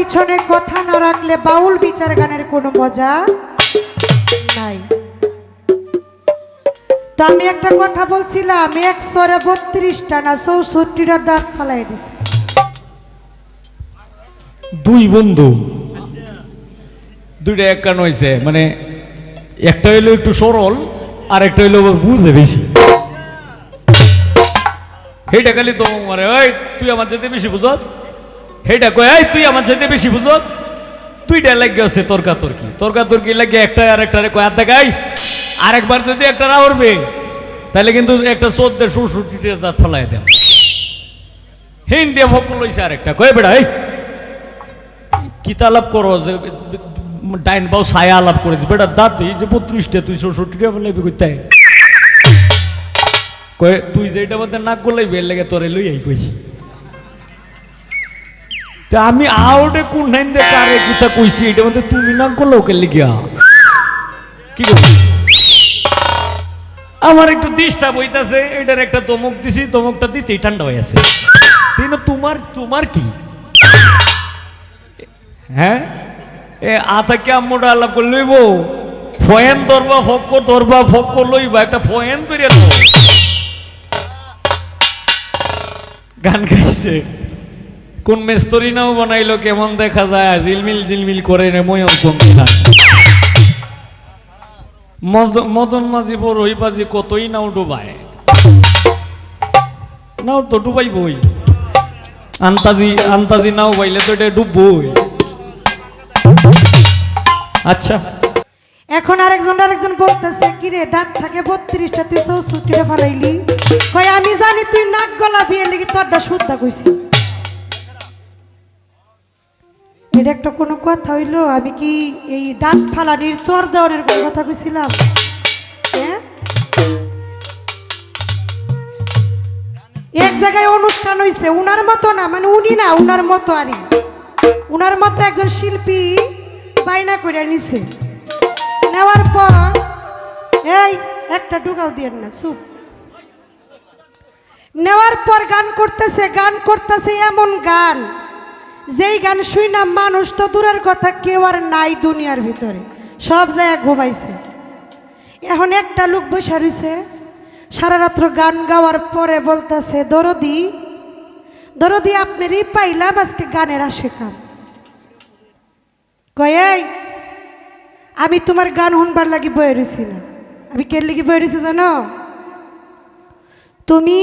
পিছনে কথা না রাখলে বাউল বিচার গানের কোনো মজা নাই। তো আমি একটা কথা বলছিলাম, 132টা না 64টা দাঁত ফালাই দিছে দুই বন্ধু, দুইটা এক কান হয়েছে, মানে একটা হইলো একটু সরল আর একটা হইলো বুঝে বেশি। হেটা খালি তো মারে, ওই তুই আমার চাইতে বেশি বুঝস, হেটা কয় এই তুই আমার চাইতে বেশি বুঝস। তুইটা লাগে আছে তর্কাতর্কি, তর্কাতর্কি লাগে একটা আর একটা কয় আর দেখাই, আরেকবার যদি একটা রাউরবে তাহলে কিন্তু একটা 14-64টা দাঁত ফেলাই দেয়। হিন দিয়ে ভোগ লইছে আরেকটা, কয় বেড়া এই কিতা আলাপ করো যে ডাইন বাউ ছায়া আলাপ করেছে, বেটা দাঁত এই যে 32টা তুই 64টা ফেলাইবি কইতাই কয় তুই যেটা মধ্যে নাক গলাইবি এর লেগে তোরে লই আই কইছি। তা আমি আউটে কোন নাইন দে কারে কিতা কইছি এটা মধ্যে তুমি নাক গলাও কে লিগিয়া কি কইছি। আমার একটু ডিস্টার্ব হইতাছে, এটার একটা ধমক দিছি, ধমকটা দিতেই ঠান্ডা হয়ে আছে। কিন্তু তোমার কি হ্যাঁ এ আতাকে আম্মুটা আলাপ করে লইব, ফয়েন ধরবা ফক্ক লইবা, একটা ফয়েন তৈরি লো গান গাইছে। কোন মেস্তরি নাও বানাইলো কেমন দেখা যায়, ঝিলমিল ঝিলমিল করে রে ময়ূর পঙ্খা। মদন মাঝি বড়ই বাজি কতই নাও ডুবায়, নাও তো ডুবাই বই, আন্তাজি নাও বাইলে তো এটা ডুববই। আচ্ছা এখন আরেকজন বলতেছে কি রে দাঁত থাকে 32টা তুই 64টা ফালাইলি, কই আমি জানি তুই নাক গলা বিয়ে লাগি তোরটা শুদ্ধা কইছি। এটা একটা কোনো কথা হইলো? আমি কি এই দাঁত ফালানির চর দেওয়ার কোনো কথা কইছিলাম? হ্যাঁ, এক জায়গায় অনুষ্ঠান হইছে, উনার মতো না, মানে উনি না উনার মতো, আরই উনার মতো একজন শিল্পী বাইনা করে নিছে। নেওয়ার পর এই একটা ডুগাও দিয়েন না, চুপ। নেওয়ার পর গান করতেছে এমন গান, যেই গান শুই না মানুষ তো দূরের কথা কেউ আর নাই দুনিয়ার ভিতরে, সব জায়গায় ঘুমাইছে। এখন একটা লোক বসে রইছে, সারা রাত্র গান গাওয়ার পরে বলতেছে দরদি আপনারই পাইলাম আজকে গানের আশিকার। কয় এই আমি তোমার গান শুনবার লাগি বয়ে রয়েছি না, আমি কে লাগি বয়ে রয়েছি জানো? তুমি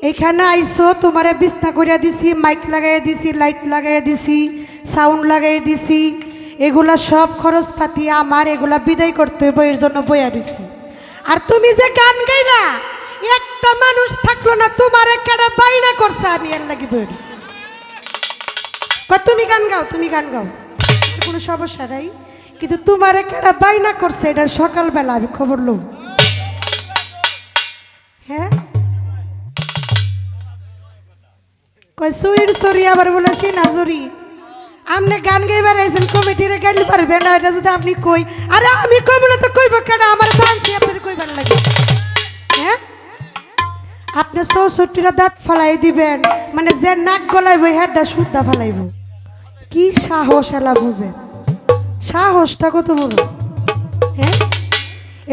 এইখানে আইসো, তোমারে বিছনা করিয়া দিছি, মাইক লাগাইয়া দিছি, লাইট লাগাইয়া দিছি, সাউন্ড লাগাইয়া দিছি, এগুলা সব খরচ পাতি আমার, এগুলা বিদায় করতে হইব, এর জন্য বইয়া রয়েছি। আর তুমি যে গান গাইলা একটা মানুষ থাকলো না, তোমার একটা বাইনা করছে, আমি এর লাগি বয়ে রয়েছি। তুমি গান গাও, কোনো সমস্যা নাই, কিন্তু তোমার একটা বাইনা করছে, এটা সকালবেলা আমি খবর লব। হ্যাঁ, কই সুইর সরি আবার বলেছি না জরি, আপনি গান গাইবার আইছেন, কমিটিরে গাইলে পারবে না, এটা যদি আপনি কই, আরে আমি কইব না তো কইব কেন, আমার ডান্সি আপনার কইবার লাগে। হ্যাঁ, আপনি 64টা দাঁত ফালাই দিবেন, মানে যে নাক গলাইব হেডটা শুদ্ধা ফালাইব। কি সাহস এলা বুঝে, সাহসটা কত বড়। হ্যাঁ,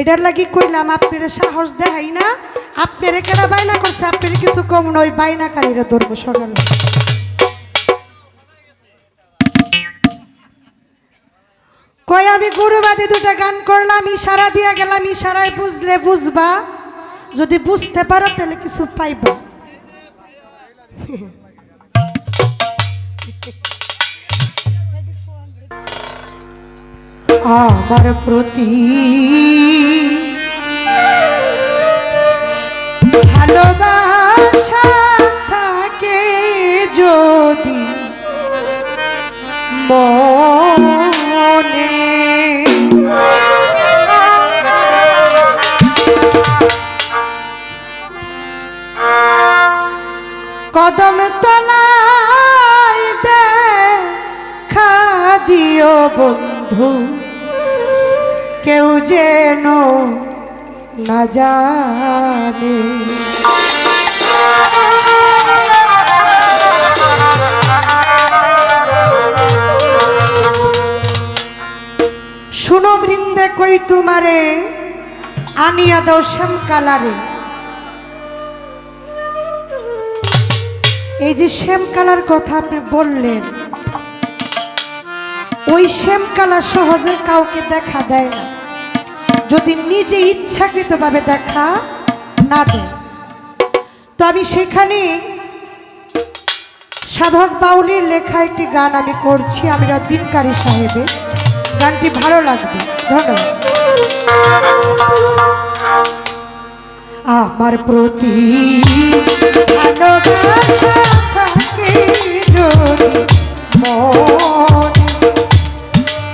এটার লাগি কইলাম আপনার সাহস দেখাই না, আপনার কেনা বাইনা করছে, আপনার কিছু কম নয়, বাইনাকারীরা ধরবো সকালে। কই আমি গুরুবাদী দুটা গান করলাম, ইশারা দিয়া গেলাম, ইশারায় বুঝলে বুঝবা, যদি বুঝতে পারো তাহলে কিছু পাইবা। আমার প্রতি ভালোবাসা থাকে যদি মনে, কদম তলায় দেখা দিও বন্ধু, কেউ যেন না জানে। তোমারে আনিয়া দাও শ্যাম কালারে। এই যে শ্যাম কালার কথা আপনি বললেন, ওই শ্যাম কালার সহজে কাউকে দেখা দেয় না যদি নিজে ইচ্ছাকৃতভাবে দেখা না দেয়। তো আমি সেখানে সাধক বাউলের লেখা একটি গান আমি করছি, আমি দিনকারী সাহেবের গানটি ভালো লাগবে। ধন্যবাদ। আমার প্রতি ভালোবাসা থাকে যদি মনে,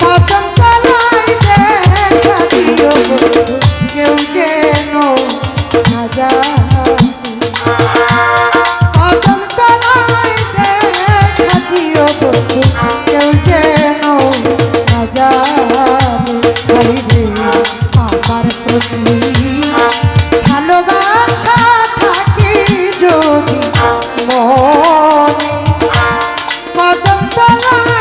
কদম তলায় দেখা দিও কেউ যেন না জানে। কদম তলায় দেখা দিও কেউ যেন না জানে। হইরে আমার প্রতি ভালোবাসা থাকে যদি মনে, কদম তলায়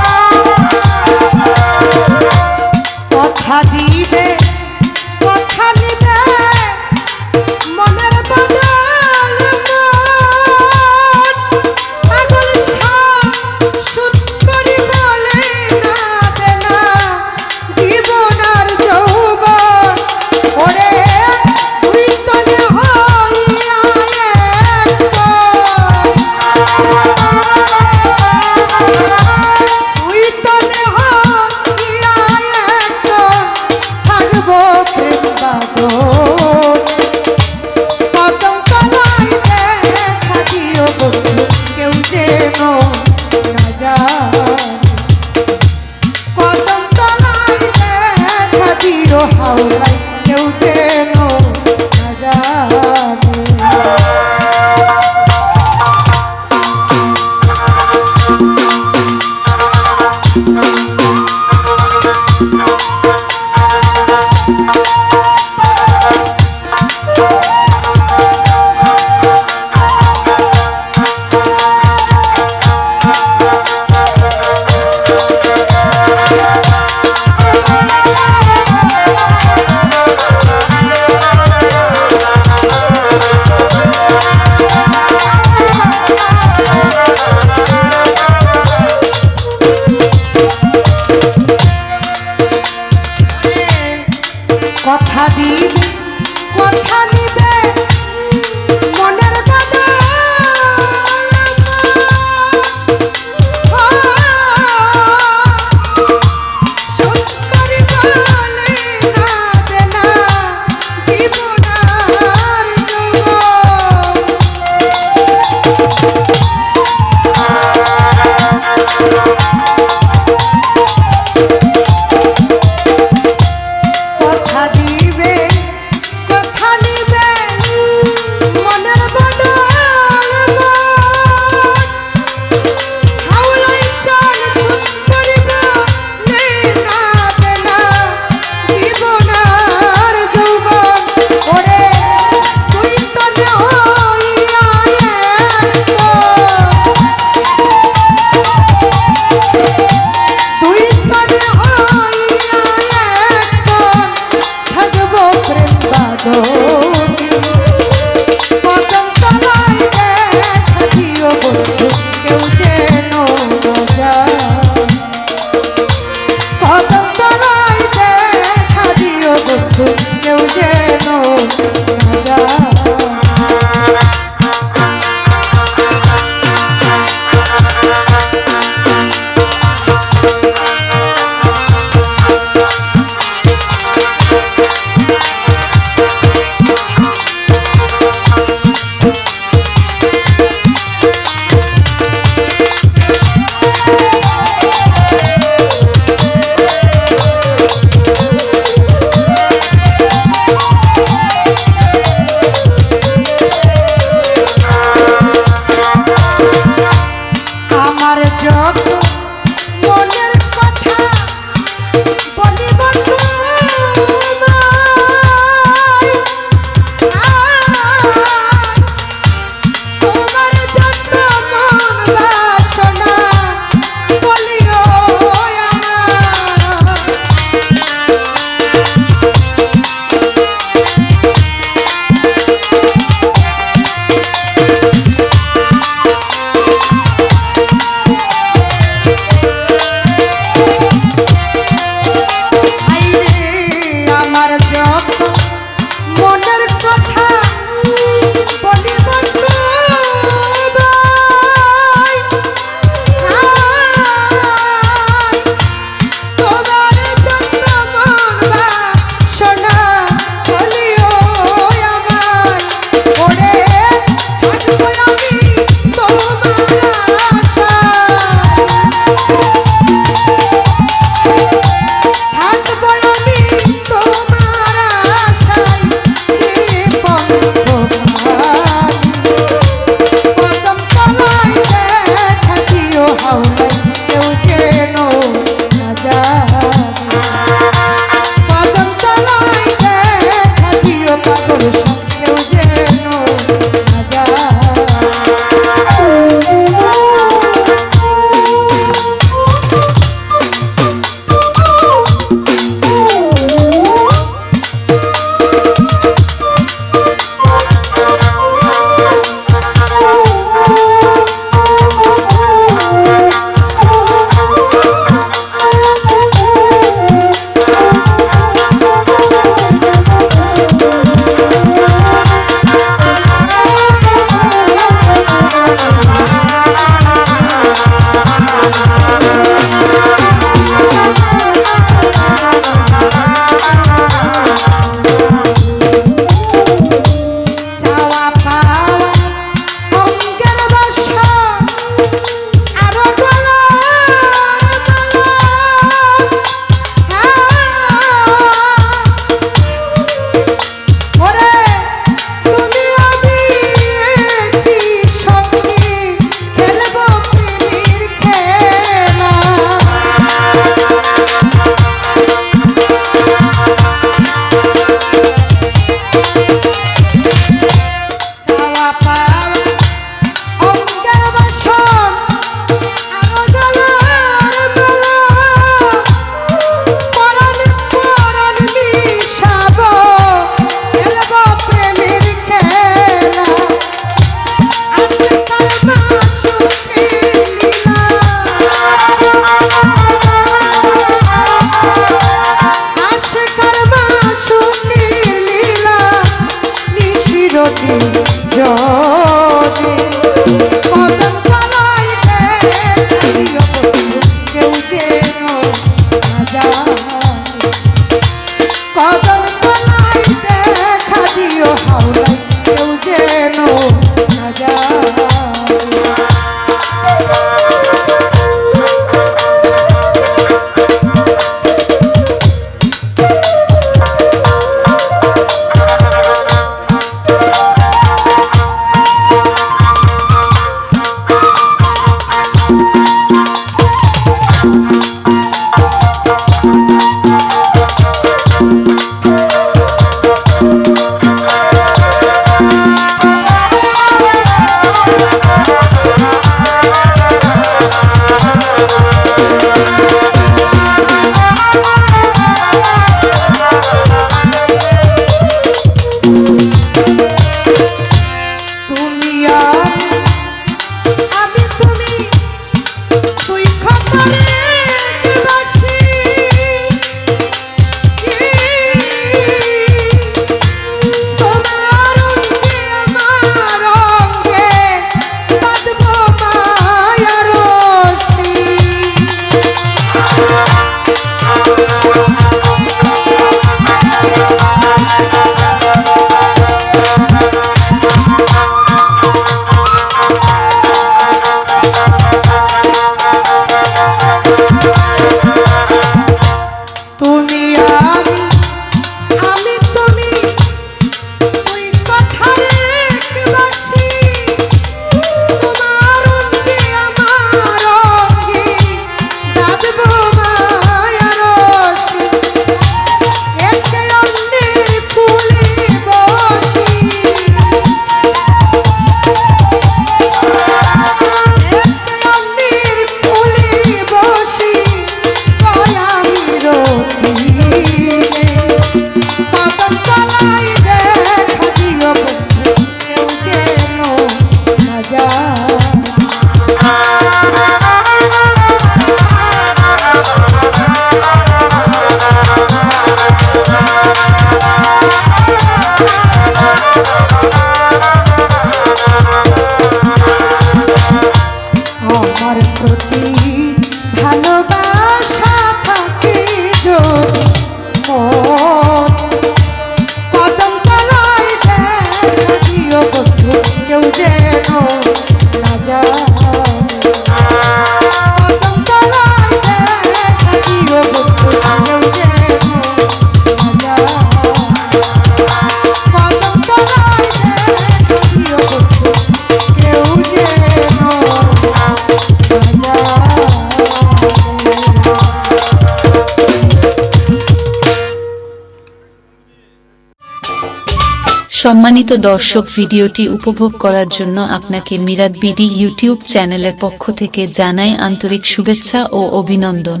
সম্মানিত দর্শক, ভিডিওটি উপভোগ করার জন্য আপনাকে মিরাদ বিডি ইউটিউব চ্যানেলের পক্ষ থেকে জানাই আন্তরিক শুভেচ্ছা ও অভিনন্দন।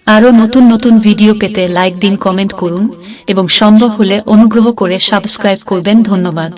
আরও নতুন নতুন ভিডিও পেতে লাইক দিন, কমেন্ট করুন এবং সম্ভব হলে অনুগ্রহ করে সাবস্ক্রাইব করবেন। ধন্যবাদ।